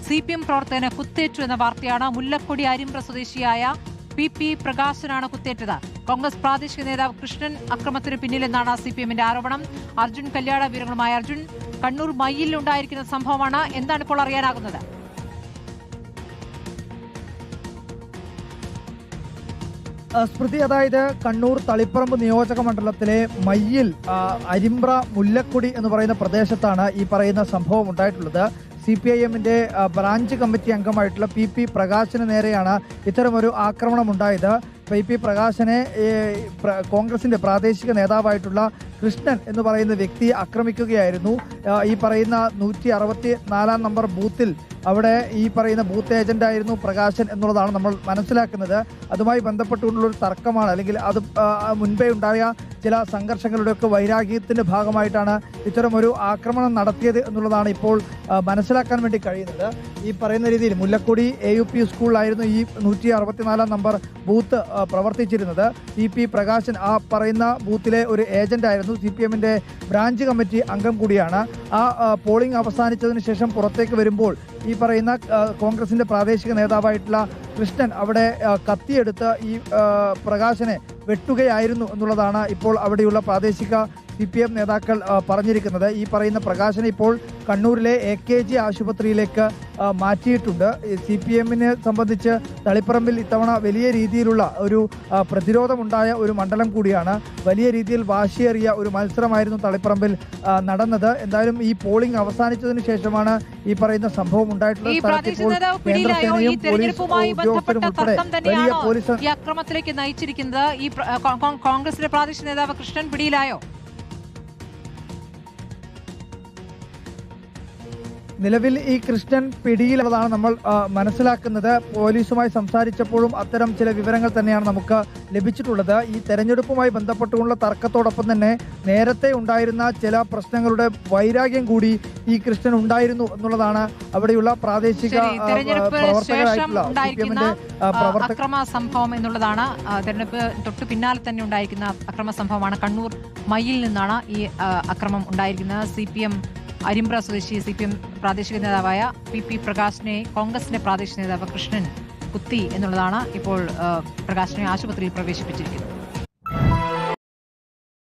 CPM പ്രവർത്തകന് കുത്തേറ്റു എന്ന വാർത്തയാണ്. മുല്ലക്കൊടി അരിമ്പ്ര സ്വദേശിയായ PP പ്രകാശനാണ് കുത്തേറ്റത്. കോൺഗ്രസ് പ്രാദേശിക നേതാവ് കൃഷ്ണൻ അക്രമത്തിന് പിന്നിലെന്നാണ് CPMന്റെ ആരോപണം. അർജുൻ കല്യാണ വിവരങ്ങളുമായി. അർജുൻ, കണ്ണൂർ മയ്യിൽ ഉണ്ടായിരിക്കുന്ന സംഭവമാണ്. എന്താണ് ഇപ്പോൾ അറിയാനാകുന്നത്? സ്മൃതി, അതായത് കണ്ണൂർ തളിപ്പറമ്പ് നിയോജക മണ്ഡലത്തിലെ മയ്യിൽ അരിമ്പ്ര മുല്ലക്കൊടി എന്ന് പറയുന്ന പ്രദേശത്താണ് ഈ പറയുന്ന സംഭവം ഉണ്ടായിട്ടുള്ളത്. CPIMന്റെ ബ്രാഞ്ച് കമ്മിറ്റി അംഗമായിട്ടുള്ള PP പ്രകാശന് നേരെയാണ് ഇത്തരമൊരു ആക്രമണം ഉണ്ടായത്. PP പ്രകാശനെ കോൺഗ്രസിന്റെ പ്രാദേശിക നേതാവായിട്ടുള്ള കൃഷ്ണൻ എന്ന് പറയുന്ന വ്യക്തി ആക്രമിക്കുകയായിരുന്നു. ഈ പറയുന്ന 164 നമ്പർ ബൂത്തിൽ അവിടെ ഈ പറയുന്ന ബൂത്ത് ഏജന്റായിരുന്നു പ്രകാശൻ എന്നുള്ളതാണ് നമ്മൾ മനസ്സിലാക്കുന്നത്. അതുമായി ബന്ധപ്പെട്ടുകൊണ്ടുള്ളൊരു തർക്കമാണ്, അല്ലെങ്കിൽ അത് മുൻപേ ഉണ്ടായ ചില സംഘർഷങ്ങളുടെയൊക്കെ വൈരാഗ്യത്തിന്റെ ഭാഗമായിട്ടാണ് ഇത്തരമൊരു ആക്രമണം നടത്തിയത് എന്നുള്ളതാണ് ഇപ്പോൾ മനസ്സിലാക്കാൻ വേണ്ടി കഴിയുന്നത്. ഈ പറയുന്ന രീതിയിൽ മുല്ലക്കൊടി AUP സ്കൂളിലായിരുന്നു ഈ 164 നമ്പർ ബൂത്ത് പ്രവർത്തിച്ചിരുന്നത്. PP പ്രകാശൻ ആ പറയുന്ന ബൂത്തിലെ ഒരു ഏജന്റായിരുന്നു. CPMന്റെ ബ്രാഞ്ച് കമ്മിറ്റി അംഗം കൂടിയാണ്. ആ പോളിംഗ് അവസാനിച്ചതിന് ശേഷം പുറത്തേക്ക് വരുമ്പോൾ ഈ പറയുന്ന കോൺഗ്രസിന്റെ പ്രാദേശിക നേതാവായിട്ടുള്ള കൃഷ്ണൻ അവിടെ കത്തിയെടുത്ത് ഈ പ്രകാശനെ വെട്ടുകയായിരുന്നു എന്നുള്ളതാണ് ഇപ്പോൾ അവിടെയുള്ള പ്രാദേശിക CPM നേതാക്കൾ പറഞ്ഞിരിക്കുന്നത്. ഈ പറയുന്ന പ്രകാശനെ ഇപ്പോൾ കണ്ണൂരിലെ AKG ആശുപത്രിയിലേക്ക് മാറ്റിയിട്ടുണ്ട്. CPMനെ സംബന്ധിച്ച് തളിപ്പറമ്പിൽ ഇത്തവണ വലിയ രീതിയിലുള്ള ഒരു പ്രതിരോധമുണ്ടായ ഒരു മണ്ഡലം കൂടിയാണ്. വലിയ രീതിയിൽ വാശിയേറിയ ഒരു മത്സരമായിരുന്നു തളിപ്പറമ്പിൽ നടന്നത്. എന്തായാലും ഈ പോളിംഗ് അവസാനിച്ചതിന് ശേഷമാണ് ഈ പറയുന്ന സംഭവം ഉണ്ടായിട്ടുള്ളത്. ഈ അക്രമത്തിലേക്ക് നയിച്ചിരിക്കുന്നത് ഈ കോൺഗ്രസിന്റെ പ്രാദേശിക നേതാവ് കൃഷ്ണൻ പിടിയിലായോ? നിലവിൽ ഈ കൃഷ്ണൻ പിടിയിലുള്ളതാണ് നമ്മൾ മനസ്സിലാക്കുന്നത്. പോലീസുമായി സംസാരിച്ചപ്പോഴും അത്തരം ചില വിവരങ്ങൾ തന്നെയാണ് നമുക്ക് ലഭിച്ചിട്ടുള്ളത്. ഈ തെരഞ്ഞെടുപ്പുമായി ബന്ധപ്പെട്ടുകൊണ്ടുള്ള തർക്കത്തോടൊപ്പം തന്നെ നേരത്തെ ഉണ്ടായിരുന്ന ചില പ്രശ്നങ്ങളുടെ വൈരാഗ്യം കൂടി ഈ കൃഷ്ണൻ ഉണ്ടായിരുന്നു എന്നുള്ളതാണ് അവിടെയുള്ള പ്രാദേശിക പ്രവർത്തകരായിട്ടുള്ള അക്രമ സംഭവം എന്നുള്ളതാണ്. തെരഞ്ഞെടുപ്പ് തൊട്ട് പിന്നാലെ തന്നെ ഉണ്ടായിരിക്കുന്ന അക്രമ സംഭവമാണ്. കണ്ണൂർ മയ്യിൽ നിന്നാണ് ഈ അക്രമം ഉണ്ടായിരിക്കുന്നത്. CPM അരിമ്പ്ര സ്വദേശി CPM പ്രാദേശിക നേതാവായ PP പ്രകാശിനെ കോൺഗ്രസിന്റെ പ്രാദേശിക നേതാവ് കൃഷ്ണൻ കുത്തി എന്നുള്ളതാണ് ഇപ്പോൾ പ്രകാശിനെ ആശുപത്രിയിൽ പ്രവേശിപ്പിച്ചിരിക്കുന്നത്.